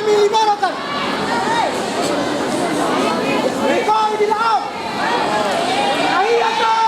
family Moroccan. Ikaw dilaw. Ahiyata.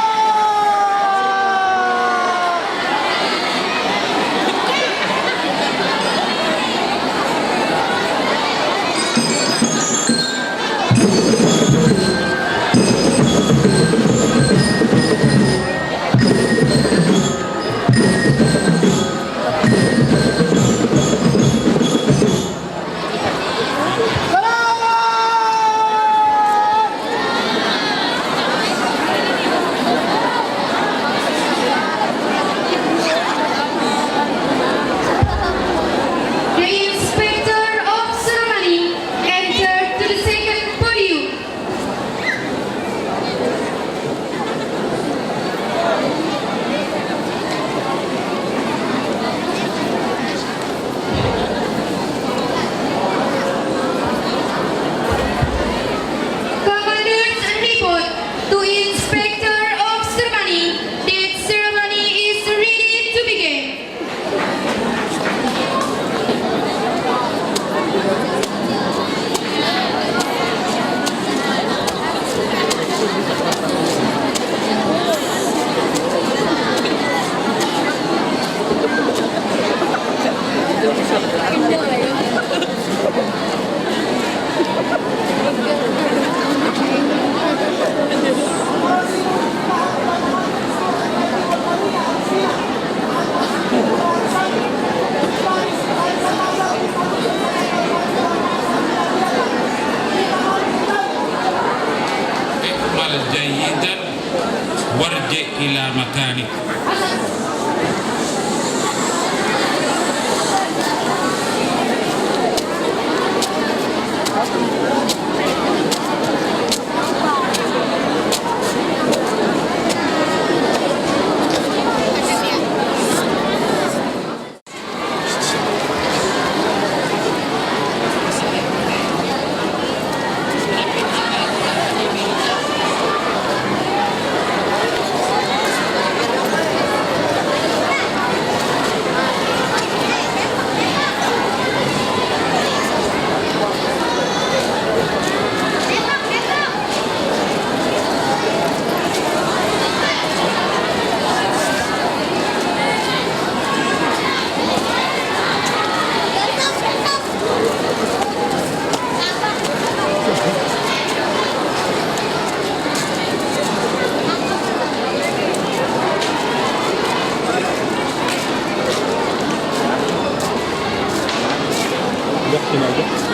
جيدا وارجع إلى مكانك. Yakin aja.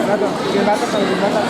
Bikin batas kalau bikin batas.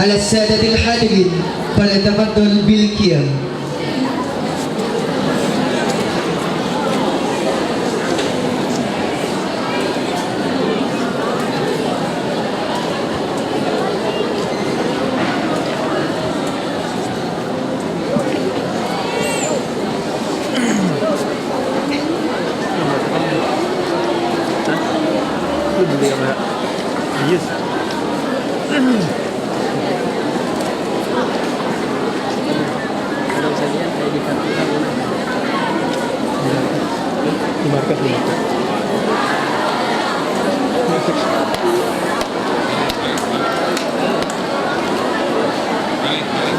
على السادة الحاضرين فليتفضل بالقيام. Yes. Di market nih. Balik, balik.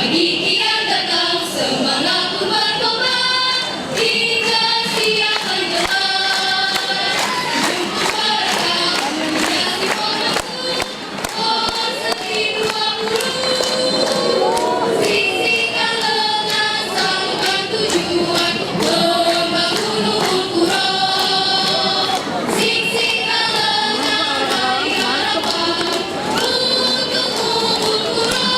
Pagi kian datang, semangat pun berkobar, hingga siang menjelang. Jemput mereka, menjadi pondokku, pohon segi 20. Sisihkan lengan, sambungkan tujuan, membangun Luhur Kuro. Sisihkan lengan, raih harapan, untuk Luhur Kuro.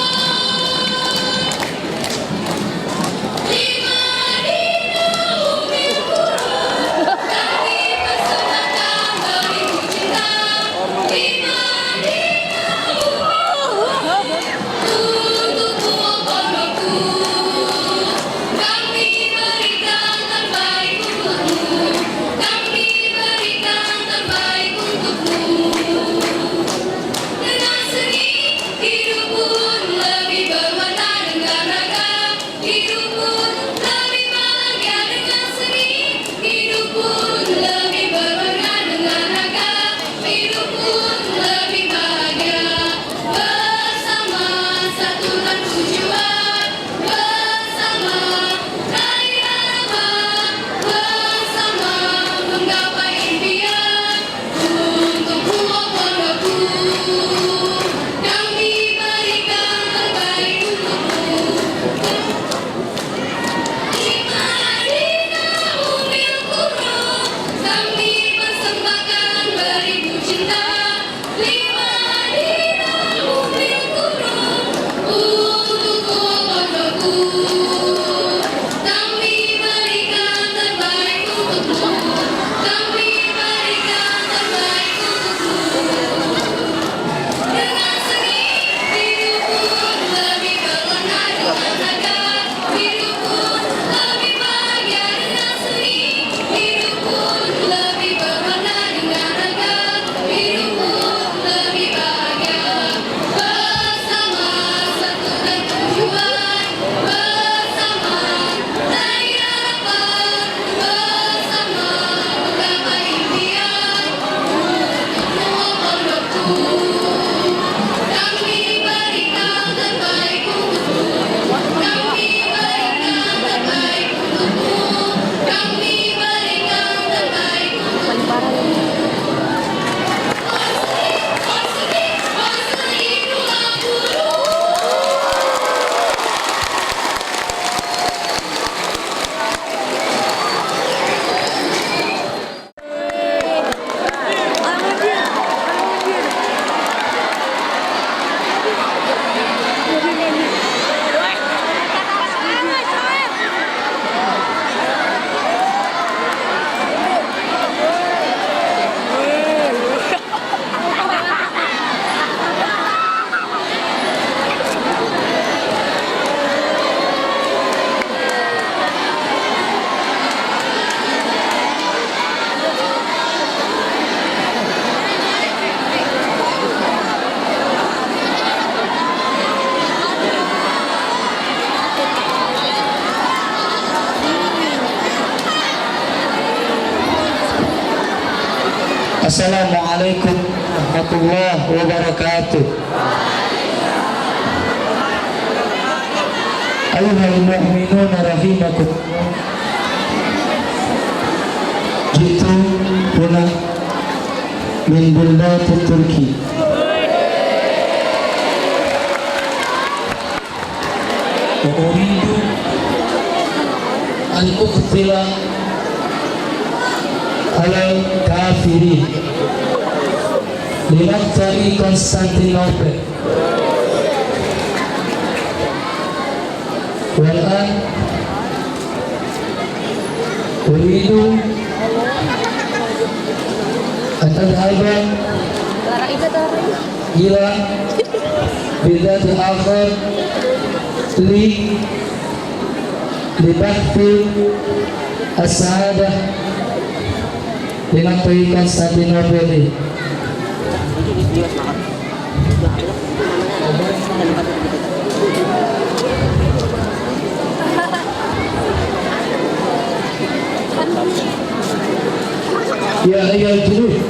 Lima Dina Umil Kuro, kami persembahkan beribu cinta. Lima Dina untukku pondokku, kami berikan terbaik untukmu, kami berikan terbaik untukmu. Dengan seni hidup pun lebih berwarna, dengan ragam hidup pun lebih bahagia. Dengan seni hidup pun lebih berwarna, dengan ragam hidup pun lebih bahagia. Bersama satukan tujuan, bersama raih harapan, bersama menggapai impian. Untukmu oh pondokku, kami berikan terbaik untukmu. Lima Dina Umil Kuro, kami persembahkan beribu cinta. Lima Dina Umil Kuro, untukku oh pondokku, kami berikan terbaik untukmu, kami berikan terbaik untukmu. Dengan seni hidup pun lebih berwarna, dengan ragam hidup pun lebih bahagia. Dengan seni hidup pun lebih berwarna, dengan ragam hidup pun lebih bahagia. Bersama satukan tujuan, bersama raih harapan, bersama menggapai impian. Untukmu oh pondokku, kami berikan terbaik untukmu, kami berikan terbaik untukmu, kami berikan terbaik untukmu. Seni 20. Assalamualaikum warahmatullahi wabarakatuh. Ayuhal mu'minun rahimakum. Jitu huna min bildati Turki. Wa uridu an uqtila ala kafirin linaqtali Konstantinopel. Wal'an uridu an adhaba ila bidati akhar libahthi as-sa'adah linaqtali Konstantinopel. Ya ayyuhal junud,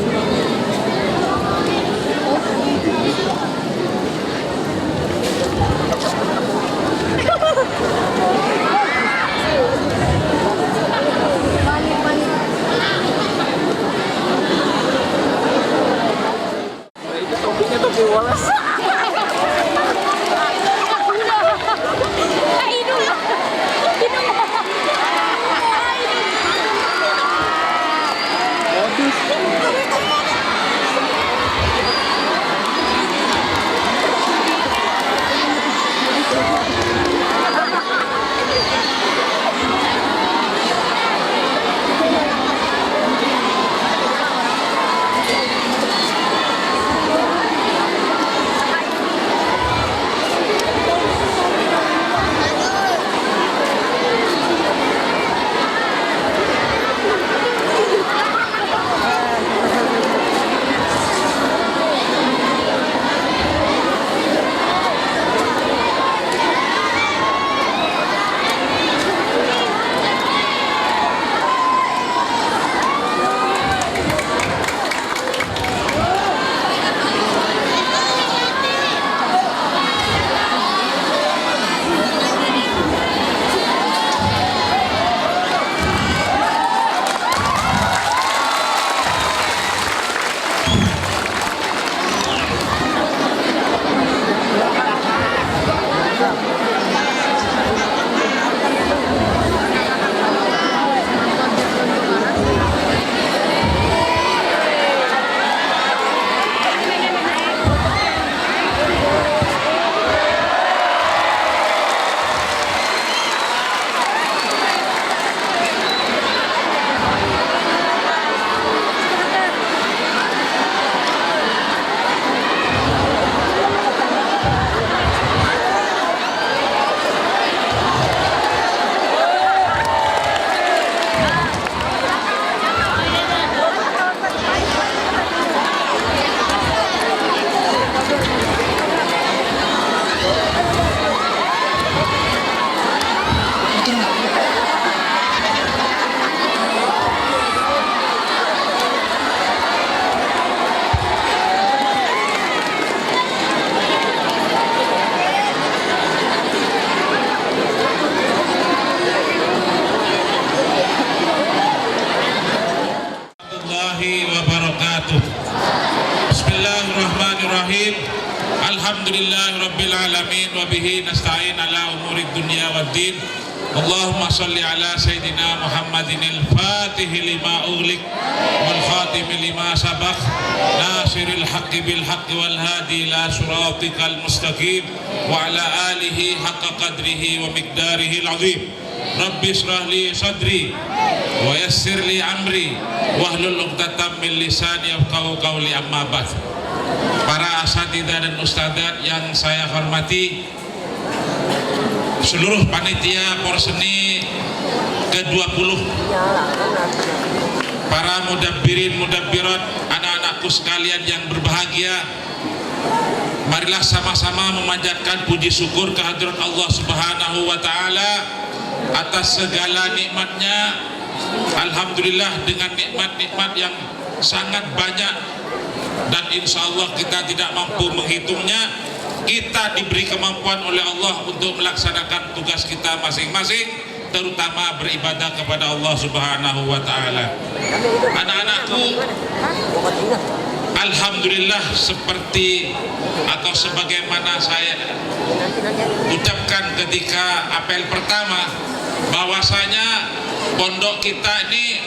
bihi nasta'in ala umuri dunya waddin. Allahumma salli ala Sayyidina Muhammadin al-Fatih lima ughliq wal khatim lima sabaq nasiril haqqi bil haqqi wal hadi ila siratikal mustaqim wa ala alihi haqqa qadrihi wa miqdarihi al-azim. Rabbi israh li sadri wa yassir li amri wahlul 'uqdatam min lisani yafqahu qawli, amma ba'd. Para asatidzah dan ustadzat yang saya hormati, seluruh panitia Porseni ke-20, para mudabbirin mudabbirat, anak-anakku sekalian yang berbahagia, marilah sama-sama memanjatkan puji syukur kehadirat Allah Subhanahu wa taala atas segala nikmatnya. Alhamdulillah, dengan nikmat-nikmat yang sangat banyak dan insya Allah kita tidak mampu menghitungnya. Kita diberi kemampuan oleh Allah untuk melaksanakan tugas kita masing-masing, terutama beribadah kepada Allah Subhanahu wa taala. Anak-anakku, alhamdulillah, seperti atau sebagaimana saya ucapkan ketika apel pertama, bahwasanya pondok kita ini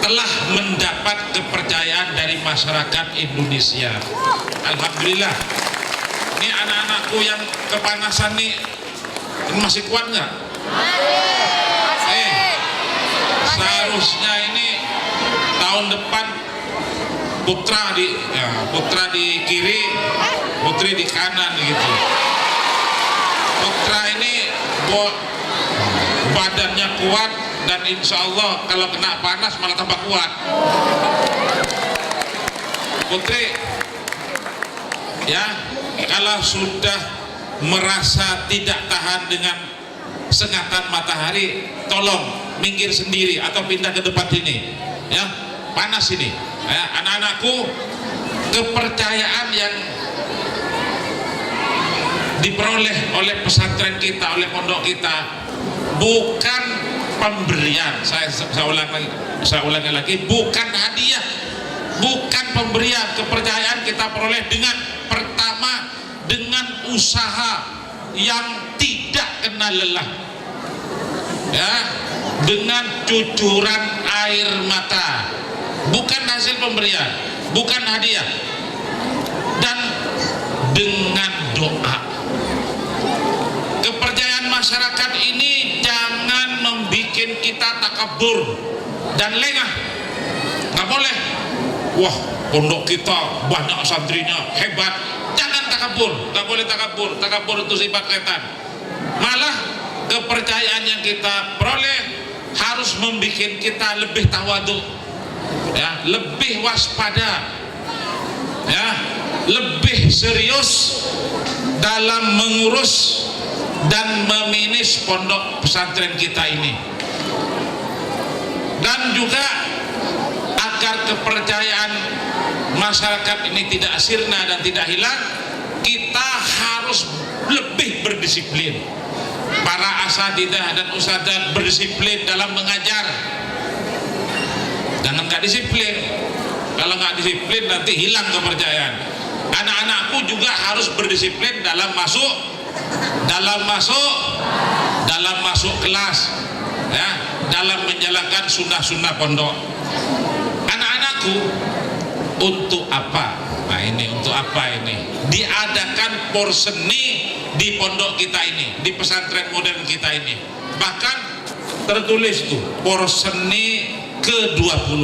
telah mendapat kepercayaan dari masyarakat Indonesia. Alhamdulillah. Ini anak-anakku yang kepanasan nih, ini masih kuat nggak? Seharusnya ini tahun depan putra di kiri, putri di kanan gitu. Putra ini badannya kuat dan insya Allah kalau kena panas malah tambah kuat. Putri, ya, kalau sudah merasa tidak tahan dengan sengatan matahari, tolong minggir sendiri atau pindah ke depan sini, ya, panas ini, ya. Anak-anakku, kepercayaan yang diperoleh oleh pesantren kita, oleh pondok kita, bukan pemberian. Saya ulangi lagi, bukan hadiah, bukan pemberian. Kepercayaan kita peroleh dengan pertama, dengan usaha yang tidak kenal lelah, ya, dengan cucuran air mata, bukan hasil pemberian, bukan hadiah, dan dengan doa. Kepercayaan masyarakat ini jangan membuat kita takabur dan lengah. Nggak boleh. Wah, pondok kita banyak santrinya, hebat. Jangan takabur, nggak boleh takabur. Takabur itu sifat setan. Malah kepercayaan yang kita peroleh harus membuat kita lebih tawadu, ya, lebih waspada, ya, lebih serius dalam mengurus dan memanage pondok pesantren kita ini. Dan juga agar kepercayaan masyarakat ini tidak sirna dan tidak hilang, kita harus lebih berdisiplin. Para asatidzah dan ustadzah berdisiplin dalam mengajar. Jangan nggak disiplin. Kalau nggak disiplin nanti hilang kepercayaan. Anak-anakku juga harus berdisiplin dalam masuk kelas, ya, dalam menjalankan sunnah-sunnah pondok. Anak-anakku, untuk apa? Nah, ini untuk apa ini? Diadakan porseni di pondok kita ini, di pesantren modern kita ini. Bahkan tertulis tuh porseni ke-20.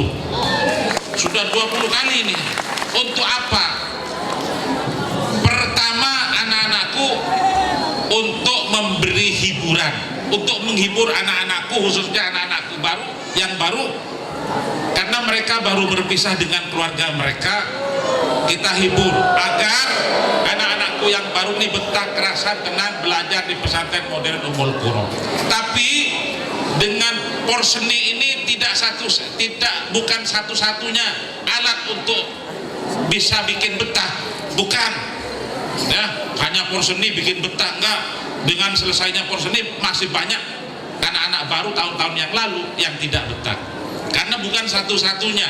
Sudah 20 kali ini. Untuk apa? Pertama, anak-anakku, untuk memberi hiburan, untuk menghibur anak-anakku, khususnya anak-anakku yang baru, karena mereka baru berpisah dengan keluarga mereka. Kita hibur agar anak-anakku yang baru ini betah kerasan tenang belajar di pesantren modern Ummul Qura. Tapi dengan porseni ini bukan satu-satunya alat untuk bisa bikin betah, bukan, ya, hanya porseni bikin betah, enggak. Dengan selesainya porseni masih banyak anak-anak baru tahun-tahun yang lalu yang tidak betah, karena bukan satu-satunya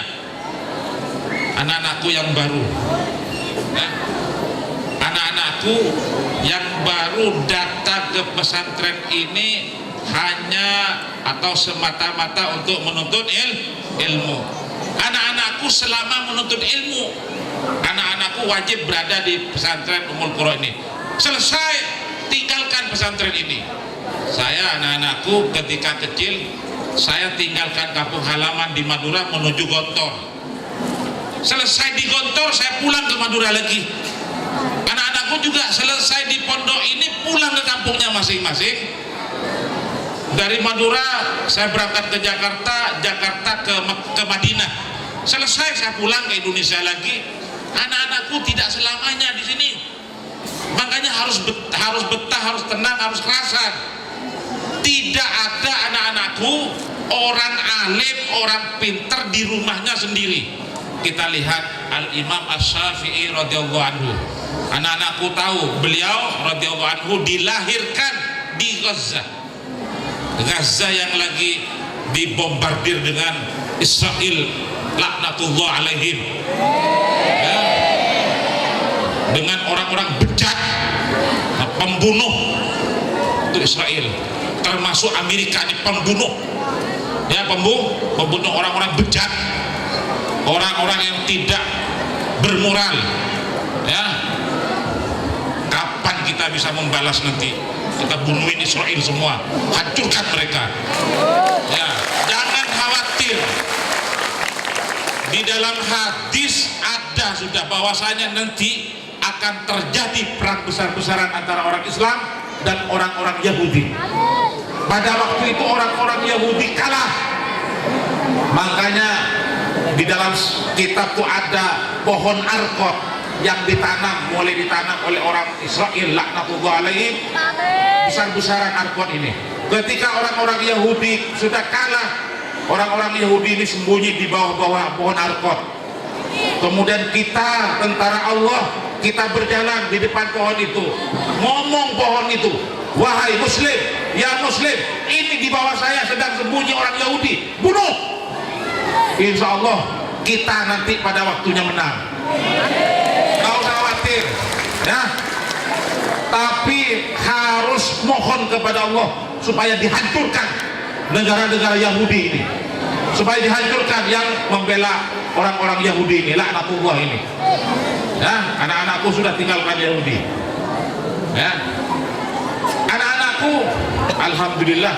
anak-anakku yang baru, ya. anak-anakku yang baru datang ke pesantren ini hanya atau semata-mata untuk menuntut ilmu. Anak-anakku selama menuntut ilmu, anak-anakku wajib berada di pesantren Ummul Qura ini. Selesai, tinggalkan pesantren ini. Saya anak-anakku ketika kecil, saya tinggalkan kampung halaman di Madura menuju Gontor. Selesai di Gontor, saya pulang ke Madura lagi. Anak-anakku juga selesai di pondok ini pulang ke kampungnya masing-masing. Dari Madura saya berangkat ke Jakarta, Jakarta ke Madinah. Selesai saya pulang ke Indonesia lagi. Anak-anakku tidak selamanya di sini. Makanya harus betah, harus tenang, harus kerasan. Tidak ada anak-anakku orang alim, orang pinter di rumahnya sendiri. Kita lihat Al-Imam Asy-Syafi'i radhiyallahu anhu. Anak-anakku tahu beliau radhiyallahu anhu dilahirkan di Gaza yang lagi dibombardir dengan Israel laknatullah alaihim, ya, dengan orang-orang bejat, pembunuh itu Israel, termasuk Amerika ini pembunuh, ya, pembunuh orang-orang bejat, orang-orang yang tidak bermoral, ya. Kapan kita bisa membalas nanti? Kita bunuhin Israel semua, hancurkan mereka, ya. Jangan khawatir, di dalam hadis ada sudah bahwasanya nanti akan terjadi perang besar-besaran antara orang Islam dan orang-orang Yahudi. Pada waktu itu orang-orang Yahudi kalah. Makanya di dalam kitab itu ada pohon arkot yang mulai ditanam oleh orang Israel laknatullah alaihim, besar-besaran arkot ini. Ketika orang-orang Yahudi sudah kalah, orang-orang Yahudi ini sembunyi di bawah-bawah pohon arkot. Kemudian kita, tentara Allah, kita berjalan di depan pohon itu, ngomong pohon itu, wahai muslim, ya muslim, ini di bawah saya sedang sembunyi orang Yahudi, bunuh. Insya Allah kita nanti pada waktunya menang. Kau khawatir, ya, tapi harus mohon kepada Allah supaya dihancurkan negara-negara Yahudi ini, supaya dihancurkan yang membela orang-orang Yahudi ini, laknatullah ini, ya. Anak-anakku sudah tinggalkan Yahudi, ya. Anak-anakku, alhamdulillah,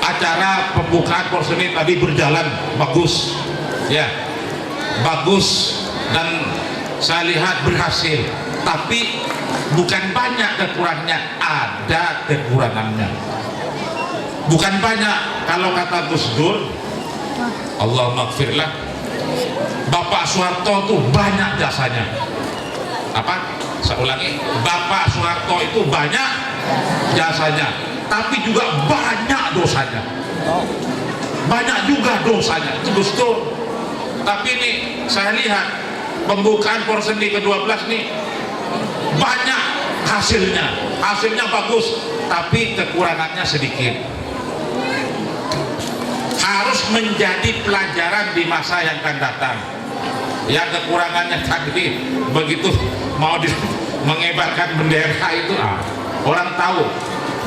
acara pembukaan Porseni tadi berjalan bagus, ya, bagus, dan saya lihat berhasil. Tapi bukan banyak kekurangannya, ada kekurangannya. Bukan banyak. Kalau kata Gus Dur, Allah maghfirlah, Bapak Soeharto itu banyak jasanya. Apa? Saya ulangi, Bapak Soeharto itu banyak jasanya, tapi juga banyak dosanya. Banyak juga dosanya, itu Gus Dur. Tapi ini saya lihat pembukaan Porseni ke-12 nih banyak hasilnya bagus, tapi kekurangannya sedikit. Harus menjadi pelajaran di masa yang akan datang. Yang kekurangannya tadi begitu mau mengibarkan bendera itu, orang tahu.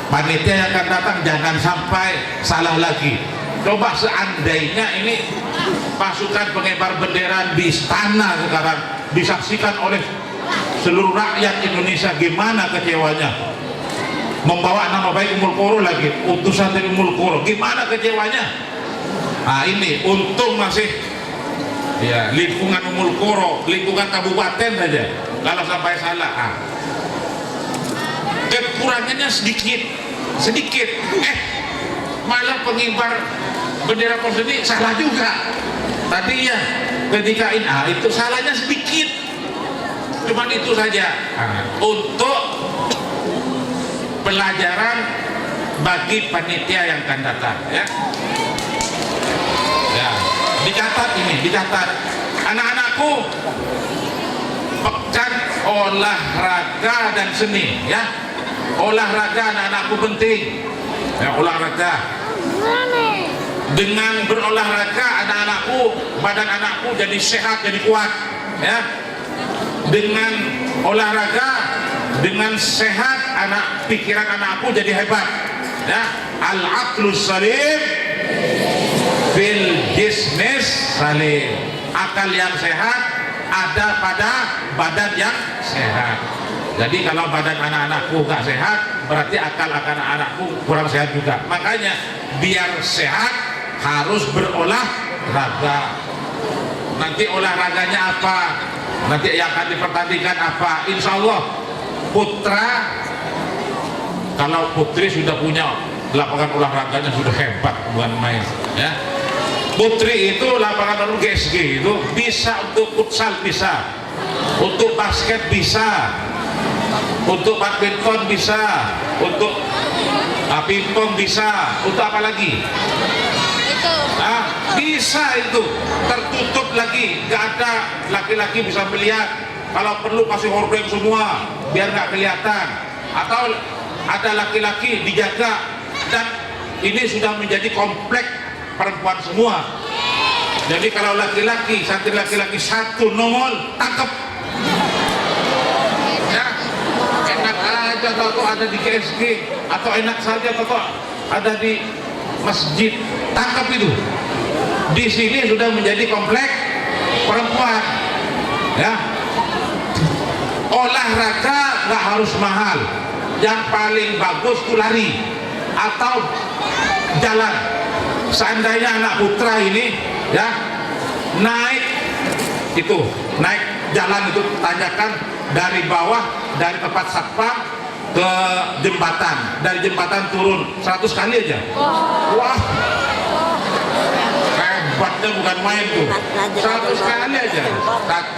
Panitia yang akan datang jangan sampai salah lagi. Coba seandainya ini pasukan pengibar bendera di istana sekarang disaksikan oleh seluruh rakyat Indonesia, gimana kecewanya. Membawa nama baik Ummul Qura lagi, utusan dari Ummul Qura, gimana kecewanya. Nah ini untung masih, ya, lingkungan Ummul Qura, lingkungan kabupaten saja. Kalau sampai salah, kekurangannya sedikit, malah pengibar bendera Porseni salah juga. Tadi ya ketika ini, itu salahnya sedikit, cuman itu saja. Untuk pelajaran bagi panitia yang akan datang, ya. Ya, dicatat ini, dicatat. Anak-anakku, pekan olahraga dan seni, ya. Olahraga anak-anakku penting, ya, olahraga. Dengan berolahraga anak-anakku, badan anakku jadi sehat, jadi kuat, ya. dengan olahraga, dengan sehat, pikiran anakku jadi hebat. Ya, al-aqlus salim fil jismis salim. Akal yang sehat ada pada badan yang sehat. Jadi kalau badan anak-anakku nggak sehat, berarti akal anak-anakku kurang sehat juga. Makanya biar sehat harus berolahraga. Nanti olahraganya apa? Nanti yang akan dipertandingkan apa? Insya Allah putra, kalau putri sudah punya lapangan olahraganya sudah hebat, bukan main. Ya. Putri itu lapangan GSG itu bisa untuk futsal, bisa untuk basket, bisa untuk badminton, bisa untuk pingpong, bisa untuk apa lagi? Bisa itu tertutup lagi, nggak ada laki-laki bisa melihat. Kalau perlu kasih hordeng semua biar nggak kelihatan, atau ada laki-laki dijaga. Dan ini sudah menjadi komplek perempuan semua. Jadi kalau laki-laki, santri laki-laki satu nongol, tangkap. Ya, enak aja atau ada di KSG, atau enak saja atau ada di masjid, tangkap itu. Di sini sudah menjadi komplek perempuan. Ya, olahraga nggak harus mahal. Yang paling bagus itu lari atau jalan. Seandainya anak putra ini ya naik jalan itu, tanjakan dari bawah, dari tempat satpam ke jembatan, dari jembatan turun 100 kali aja. Wah, hebatnya bukan main tuh. 100 kali aja. 1,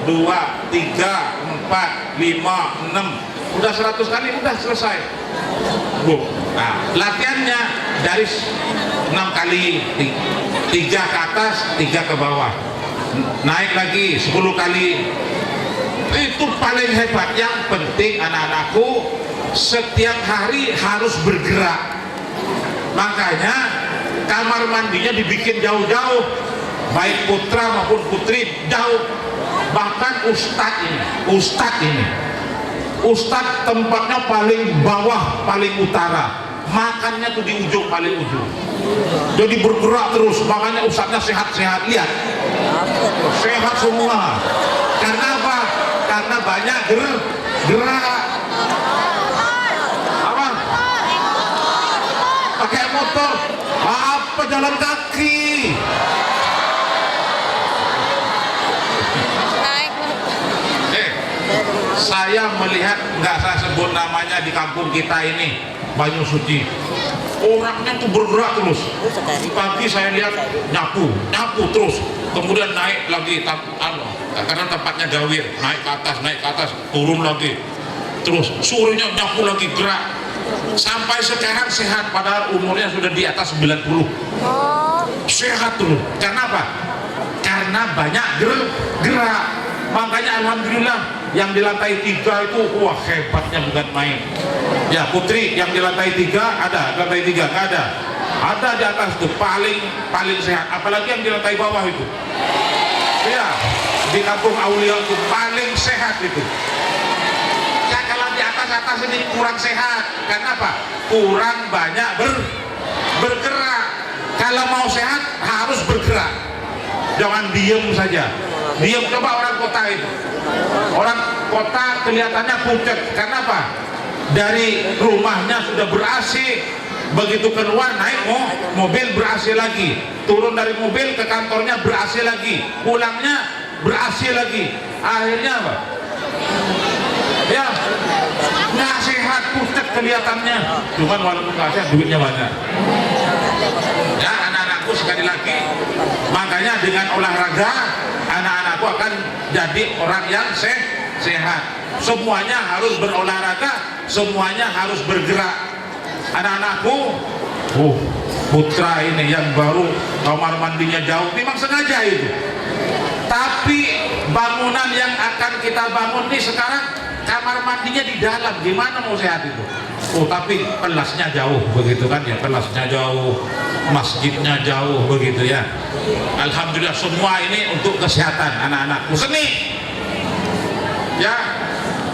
2, 3, 4, 5, 6, udah 100 kali, udah selesai. Nah, latihannya dari 6 kali, 3 ke atas, 3 ke bawah, naik lagi 10 kali. Itu paling hebat. Yang penting anak-anakku setiap hari harus bergerak. Makanya kamar mandinya dibikin jauh-jauh, baik putra maupun putri, jauh. Bahkan ustadz tempatnya paling bawah, paling utara, makannya tuh di ujung, paling ujung. Jadi bergerak terus. Makanya ustadznya sehat-sehat, lihat, sehat semua. Karena apa? Karena banyak gerak. Apa? Pakai motor, apa jalan kaki. Saya melihat, nggak saya sebut namanya, di kampung kita ini, Banyu Suci, orangnya tuh bergerak terus. Pagi saya lihat nyapu terus, kemudian naik lagi, karena tempatnya gawir, naik ke atas, turun lagi, terus sorenya nyapu lagi, gerak. Sampai sekarang sehat, padahal umurnya sudah di atas 90. Sehat terus. Karena apa? Karena banyak gerak. Makanya alhamdulillah yang di lantai 3 itu, wah, hebatnya bukan main. Ya, putri yang di lantai 3 ada, lantai 3 nggak ada. Ada di atas tuh, paling sehat. Apalagi yang di lantai bawah itu. Ya, di kampung Aulia itu paling sehat itu. Ya, kalau di atas ini kurang sehat. Karena apa? Kurang banyak bergerak. Kalau mau sehat harus bergerak. Jangan diem saja. Diem, coba orang kota itu. Orang kota kelihatannya pucat. Karena apa? Dari rumahnya sudah ber-AC, begitu keluar naik mobil ber-AC lagi, turun dari mobil ke kantornya ber-AC lagi, pulangnya ber-AC lagi. Akhirnya apa? Ya, nggak sehat, pucat kelihatannya. Cuman walaupun nggak sehat, duitnya banyak. Ya, anak-anakku sekali lagi, makanya dengan olahraga anak-anakku akan jadi orang yang sehat. Semuanya harus berolahraga, semuanya harus bergerak. Anak-anakku, putra ini yang baru kamar mandinya jauh, memang sengaja itu. Tapi bangunan yang akan kita bangun nih sekarang, kamar mandinya di dalam, gimana mau sehat itu? Tapi kelasnya jauh, begitu kan ya, kelasnya jauh, masjidnya jauh, begitu ya. Alhamdulillah, semua ini untuk kesehatan anak-anakku. Seni ya,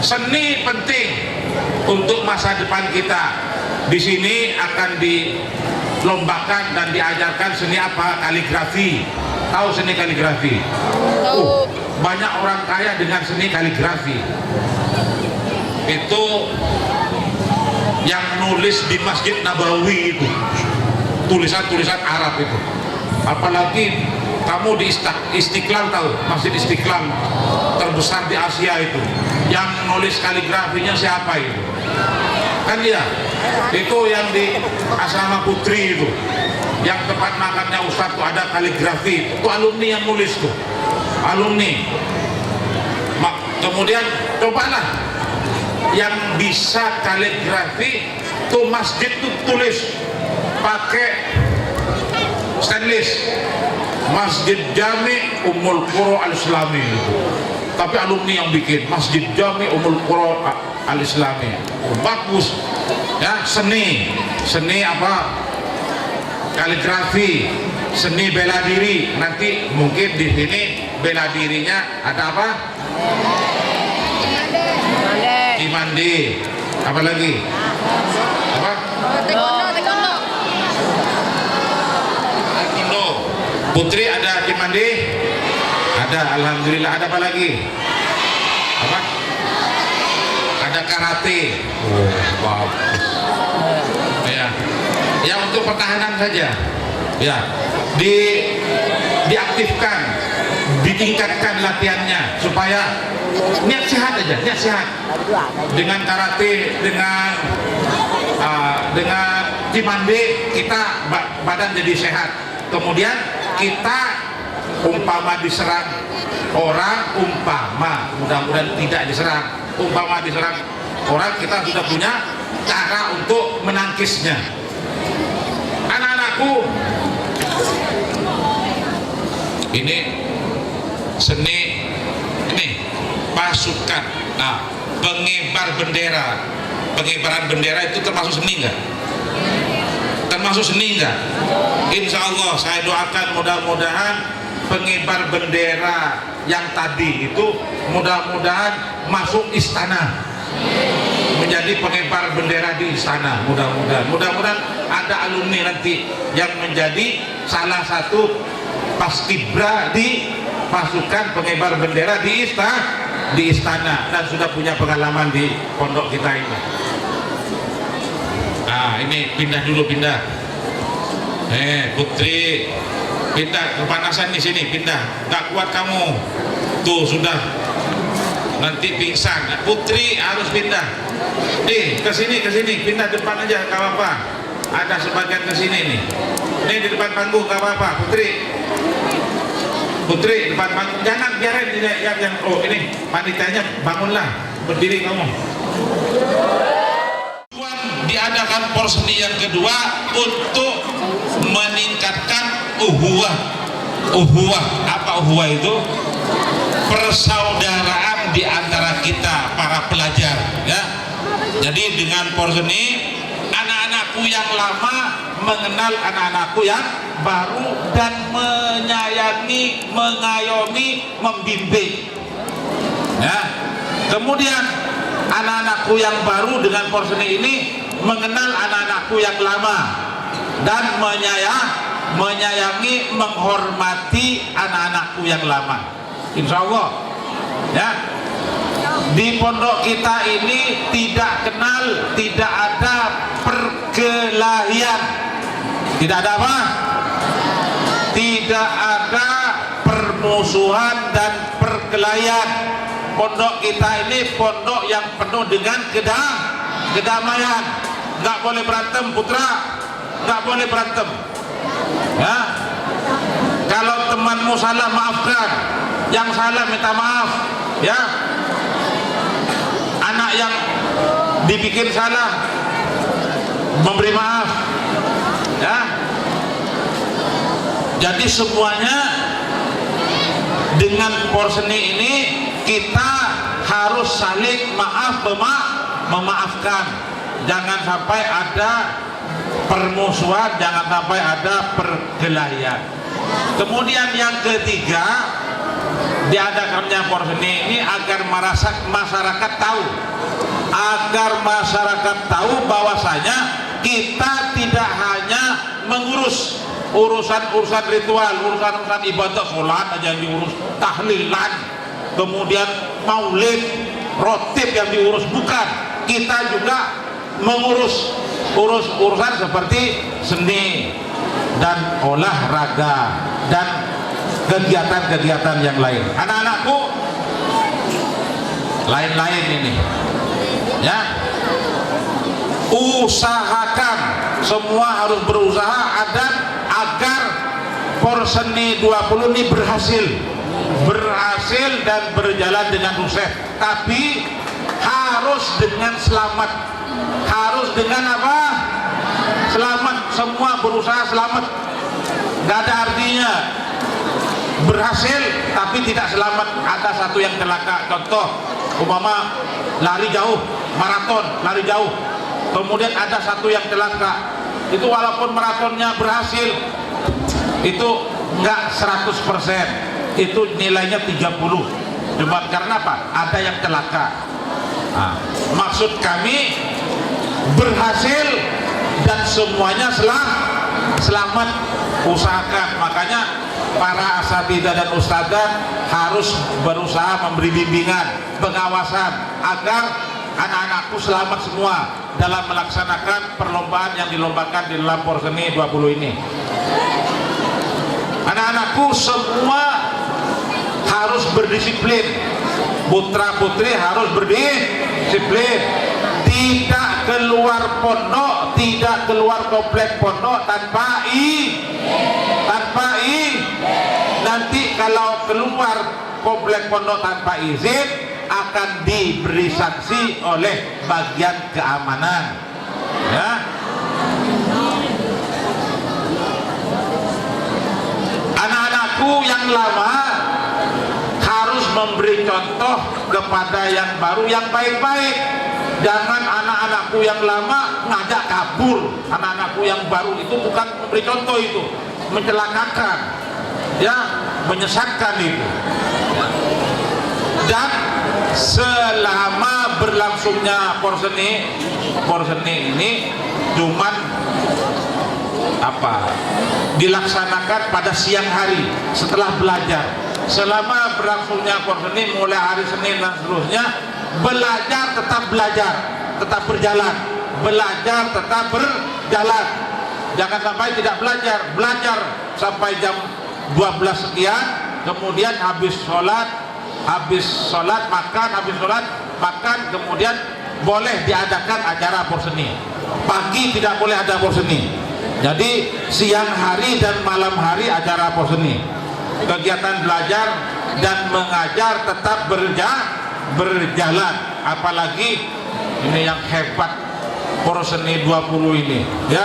seni penting untuk masa depan kita. Di sini akan dilombakan dan diajarkan seni apa? Kaligrafi. Tahu seni kaligrafi? Banyak orang kaya dengan seni kaligrafi. Itu yang nulis di Masjid Nabawi itu, tulisan-tulisan Arab itu. Apalagi kamu di Istiqlal, tahu Masjid Istiqlal terbesar di Asia itu, yang nulis kaligrafinya siapa itu? Kan dia itu yang di Asrama Putri itu, yang tempat makannya Ustadz tuh ada kaligrafi, itu alumni yang nulis tuh, alumni. Kemudian cobalah yang bisa kaligrafi tuh masjid tuh tulis pakai stainless, Masjid Jami Ummul Qura Al-Islami itu. Tapi alumni yang bikin Masjid Jami Ummul Qura Al-Islami. Bagus ya, seni apa? Kaligrafi, seni bela diri. Nanti mungkin di sini bela dirinya ada apa? Cimande. Apa lagi? Apa? Taekwondo. Taekwondo. Putri ada Cimande? Ada, alhamdulillah. Ada apa lagi? Apa? Ada karate. Oh, bagus. Ya. Ya, untuk pertahanan saja. Ya. Diaktifkan, ditingkatkan latihannya supaya niat sehat aja, niat sehat. Dengan karate, dengan Cimande kita badan jadi sehat. Kemudian kita umpama diserang orang, mudah-mudahan tidak diserang, umpama diserang orang, kita sudah punya cara untuk menangkisnya. Anak-anakku, ini seni, ini pasukan, pengibar bendera. Pengibaran bendera itu termasuk seni enggak? Termasuk seni enggak? Insya Allah saya doakan mudah-mudahan pengibar bendera yang tadi itu mudah-mudahan masuk istana, menjadi pengibar bendera di istana. Mudah-mudahan ada alumni nanti yang menjadi salah satu paskibra di pasukan pengibar bendera di istana dan sudah punya pengalaman di pondok kita ini. Ini pindah dulu, pindah. Putri, pindah, kepanasan di sini, pindah. Tak kuat kamu. Tuh sudah nanti pingsan. Putri harus pindah. Ke sini, pindah depan aja, gak apa-apa. Ada sebagian ke sini nih. Ini di depan panggung, gak apa-apa. Putri depan panggung, jangan biarin yang ini panitianya, bangunlah, berdiri kamu. Diadakan porseni yang kedua untuk meningkatkan uhuwah. Apa uhuwah itu? Persaudaraan di antara kita para pelajar, ya. Jadi dengan porseni, anak-anakku yang lama mengenal anak-anakku yang baru dan menyayangi, mengayomi, membimbing. Ya. Kemudian anak-anakku yang baru dengan porseni ini mengenal anak-anakku yang lama dan menyayangi, menghormati anak-anakku yang lama. Insya Allah, ya. Di pondok kita ini tidak ada perkelahian. Tidak ada apa? Tidak ada permusuhan dan perkelahian. Pondok kita ini pondok yang penuh dengan kedamaian. Nggak boleh berantem, putra, nggak boleh berantem. Ya, kalau temanmu salah, maafkan. Yang salah minta maaf. Ya, anak yang dibikin salah memberi maaf. Ya, jadi semuanya dengan porseni ini kita harus saling memaafkan. Jangan sampai ada permusuhan, jangan sampai ada perkelahian. Kemudian yang ketiga, diadakannya porseni ini agar masyarakat tahu bahwasanya kita tidak hanya mengurus urusan ritual, urusan ibadah, sholat aja yang diurus, tahlilan, kemudian maulid, rotib yang diurus, bukan. Kita juga mengurus urusan seperti seni dan olahraga dan kegiatan-kegiatan yang lain. Anak-anakku lain-lain ini ya, usahakan, semua harus berusaha agar porseni 20 ini berhasil dan berjalan dengan sukses, tapi harus dengan selamat. Harus dengan apa? Selamat. Semua berusaha selamat. Gak ada artinya berhasil tapi tidak selamat, ada satu yang celaka. Contoh umpama lari jauh, maraton, lari jauh, kemudian ada satu yang celaka, itu walaupun maratonnya berhasil itu enggak 100%, itu nilainya 30, cuma karena apa? Ada yang celaka. Nah, maksud kami berhasil dan semuanya selamat, usahakan. Makanya para asatidzah dan ustadzah harus berusaha memberi bimbingan, pengawasan agar anak-anakku selamat semua dalam melaksanakan perlombaan yang dilombakan di dalam porseni 20 ini. Anak-anakku semua harus berdisiplin, putra putri harus berdisiplin, tidak keluar pondok, tidak keluar komplek pondok tanpa nanti kalau keluar komplek pondok tanpa izin akan diberi sanksi oleh bagian keamanan ya. Anak-anakku yang lama harus memberi contoh kepada yang baru yang baik-baik. Jangan anak-anakku yang lama ngajak kabur. Anak-anakku yang baru itu bukan memberi contoh, itu mencelakakan ya, menyesatkan itu ya. Dan selama berlangsungnya porseni ini cuman dilaksanakan pada siang hari setelah belajar. Selama berlangsungnya porseni mulai hari Senin dan seterusnya, belajar, tetap berjalan, belajar tetap berjalan. Jangan sampai tidak belajar sampai jam 12 sekian, kemudian habis sholat makan, kemudian boleh diadakan acara porseni. Pagi tidak boleh ada porseni, jadi siang hari dan malam hari acara porseni. Kegiatan belajar dan mengajar tetap berjalan. Apalagi ini yang hebat porseni 20 ini ya,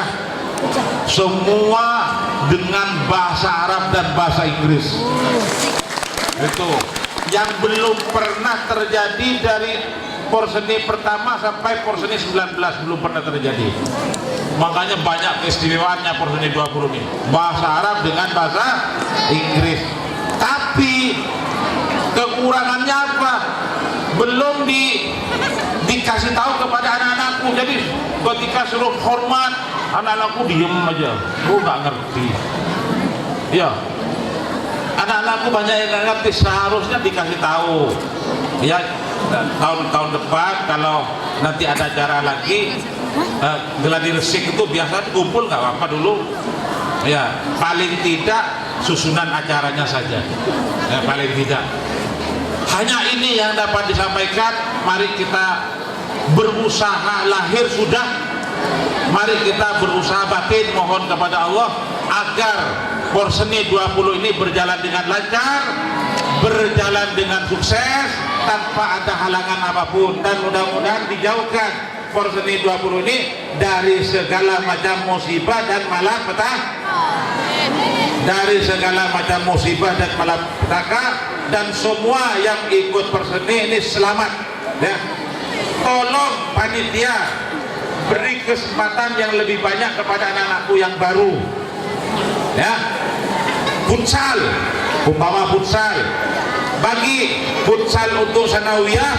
semua dengan bahasa Arab dan bahasa Inggris. Itu yang belum pernah terjadi dari porseni pertama sampai porseni 19, belum pernah terjadi. Makanya banyak keistimewaannya porseni 20 ini, bahasa Arab dengan bahasa Inggris. Tapi kekurangannya apa? Belum dikasih tahu kepada anak-anakku. Jadi ketika suruh hormat, anak-anakku diem aja, nggak ngerti ya. Anak-anakku banyak yang nggak ngerti, seharusnya dikasih tahu ya. Tahun depan kalau nanti ada acara lagi, gladi resik itu biasa kumpul, nggak apa-apa dulu ya, paling tidak susunan acaranya saja ya, paling tidak. Hanya ini yang dapat disampaikan. Mari kita berusaha lahir sudah, mari kita berusaha batin, mohon kepada Allah agar porseni 20 ini berjalan dengan lancar, berjalan dengan sukses tanpa ada halangan apapun, dan mudah-mudahan dijauhkan porseni 20 ini dari segala macam musibah dan malapetaka, dari segala macam musibah dan malapetaka, dan semua yang ikut porseni ini selamat ya. Tolong panitia beri kesempatan yang lebih banyak kepada anak-anakku yang baru ya. Futsal, umpama futsal bagi futsal untuk sanawiyah,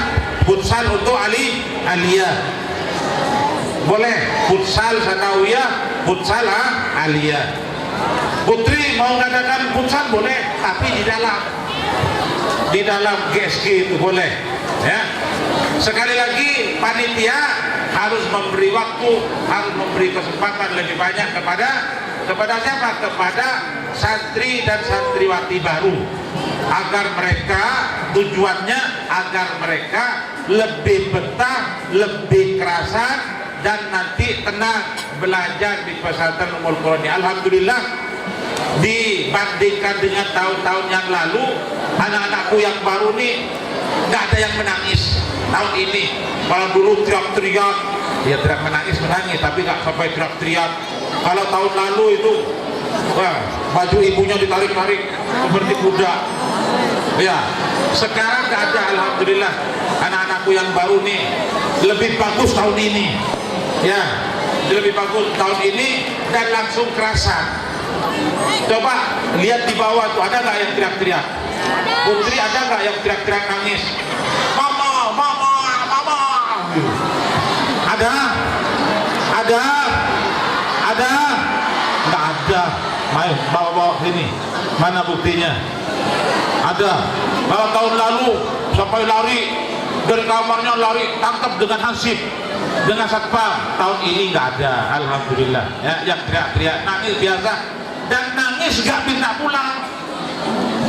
futsal untuk aliyah. Boleh futsal sanawiyah, futsal aliyah. Putri mau mengadakan futsal boleh, tapi di dalam GSG itu boleh, ya. Sekali lagi panitia harus memberi waktu, harus memberi kesempatan lebih banyak kepada siapa? Kepada santri dan santriwati baru, agar mereka, tujuannya agar mereka lebih betah, lebih kerasan, dan nanti tenang belajar di pesantren Ummul Qura ini. Alhamdulillah, dibandingkan dengan tahun-tahun yang lalu, anak-anakku yang baru nih nggak ada yang menangis tahun ini. Kalau dulu teriak-teriak, ya teriak menangis, tapi nggak sampai teriak-teriak. Kalau tahun lalu itu, wah, baju ibunya ditarik-tarik seperti kuda. Ya, sekarang nggak ada. Alhamdulillah, anak-anakku yang baru nih lebih bagus tahun ini. Ya, lebih bagus tahun ini dan langsung kerasan. Coba lihat di bawah tuh, ada nggak yang teriak-teriak? Putri ada nggak yang teriak-teriak nangis? Mama, mama, mama. Ada? Nggak ada. Ayo bawa sini. Mana buktinya? Ada. Kalau tahun lalu sampai lari dari kamarnya, lari tangkap dengan hansip, dengan satpam. Tahun ini nggak ada. Alhamdulillah. Ya, yang teriak-teriak nangis biasa. Dan nangis gak minta pulang.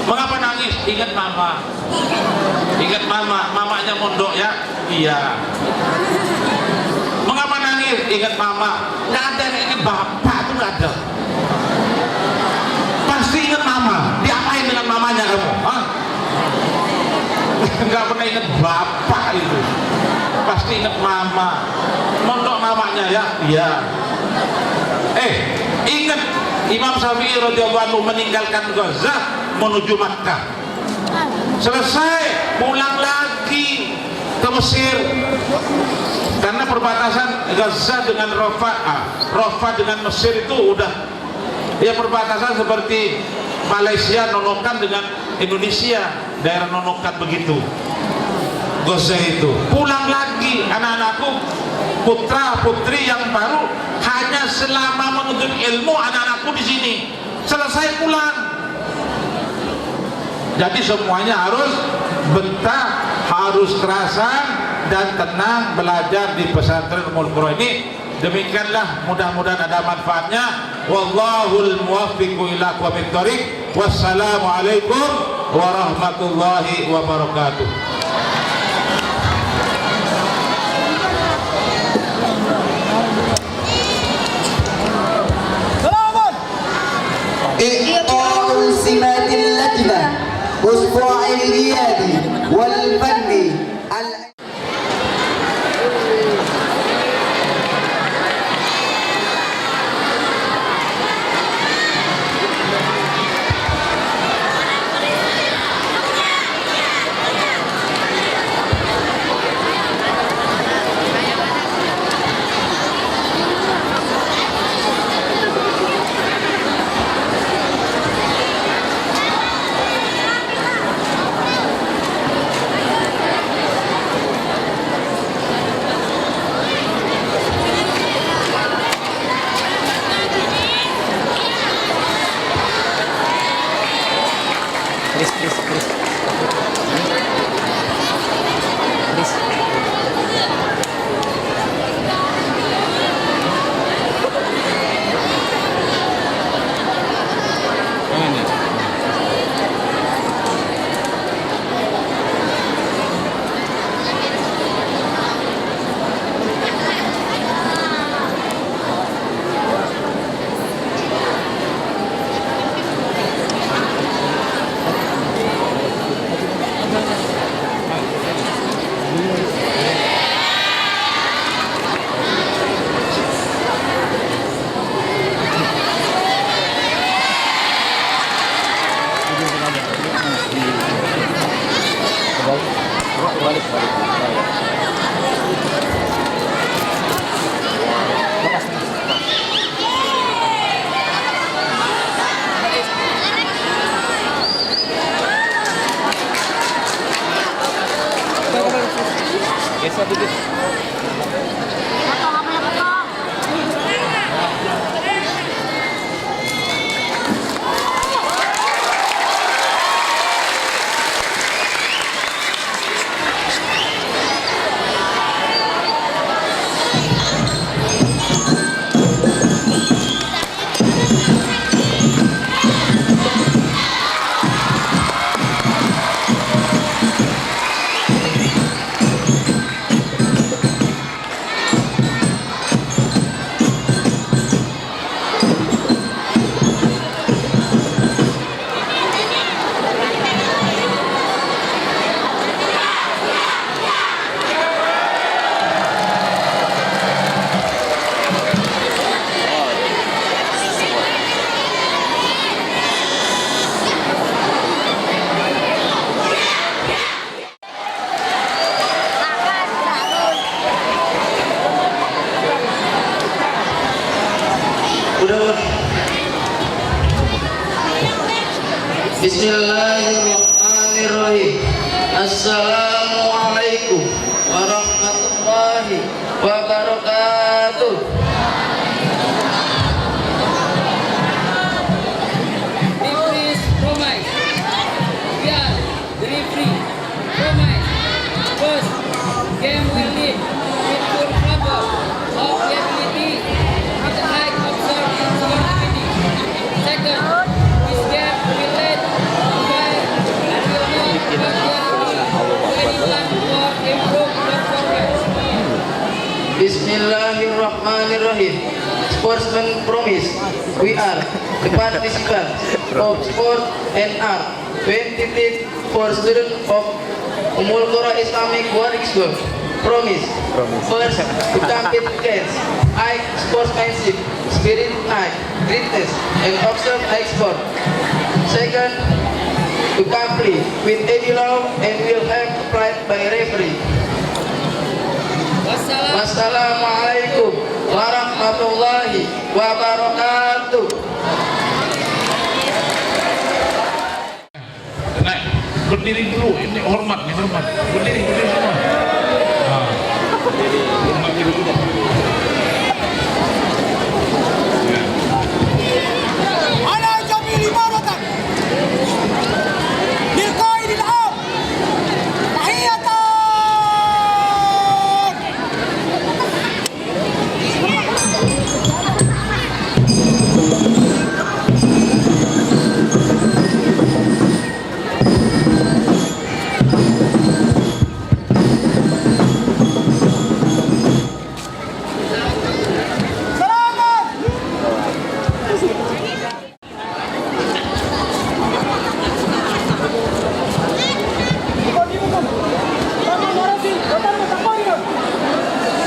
Mengapa nangis? Ingat mama. Ingat mama, mamanya mondok ya? Iya. Mengapa nangis? Ingat mama. Gak ada ini bapak tuh, gak ada. Pasti ingat mama. Diapain dengan mamanya kamu? Hah? Gak pernah ingat bapak itu. Pasti ingat mama. Mondok mamanya ya? Iya. Ingat Imam Syafi'i radhiyallahu anhu meninggalkan Gaza menuju Makkah. Selesai pulang lagi ke Mesir, karena perbatasan Gaza dengan Rafah dengan Mesir itu udah ya perbatasan seperti Malaysia Nunukan dengan Indonesia, daerah Nunukan begitu. Gaza itu pulang lagi, anak-anakku putra putri yang baru hanya selama menuntut ilmu, anak-anakku di sini selesai pulang. Jadi semuanya harus betah, harus kerasan dan tenang belajar di pesantren Ummul Qura ini. Demikianlah, mudah-mudahan ada manfaatnya. Wallahul muwaffiqu ila aqwamit thoriq. Wassalamualaikum warahmatullahi wabarakatuh. إعطاء سمات اللجنة أسبوع الريادي والفني. Udah. Bismillahirrahmanirrahim. Assalamualaikum warahmatullahi wabarakatuh. Please promise. We are very free. Promise. First, game will lead with full proper of ability with the high observed in sportivity. Second, this game will lead by and will not particularly to anyone for improved performance. Bismillahirrahmanirrahim. Sportsman promise. We are the participants of sport and art 23 for students of Umul Qura Islamic Boarding School. Promise. First, to compete against high sportsmanship, spirit high, greatness, and observe high sport. Second, to comply with any law and will have applied by referee. Wassalamualaikum warahmatullahi wabarakatuh. Naik, berdiri dulu. Ini hormat, nih hormat. Berdiri semua. Nah, hormat diri dulu. على جميل مرة للقائد العام تحية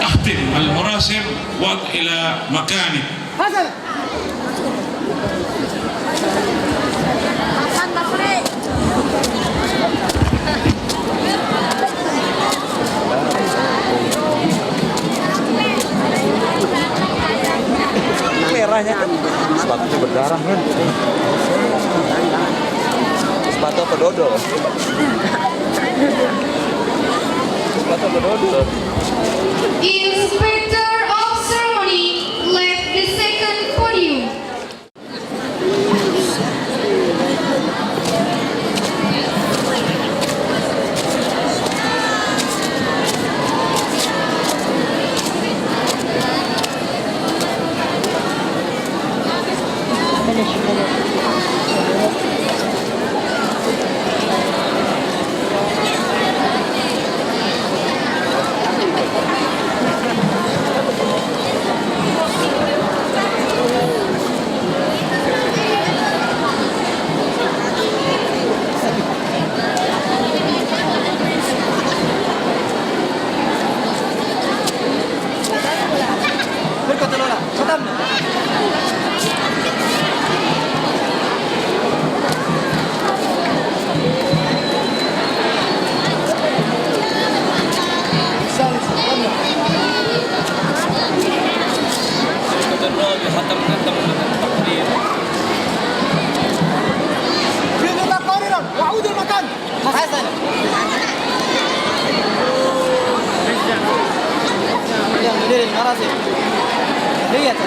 أختم المراسم وضع إلى مكانه. حسن Hasan Basri. merahnya kan sepatunya berdarah kan sepatu apa dodol sepatu apa dodol Inspector of ceremony left the second podium. وعود المكان حسن yang berdiri di narasi lihat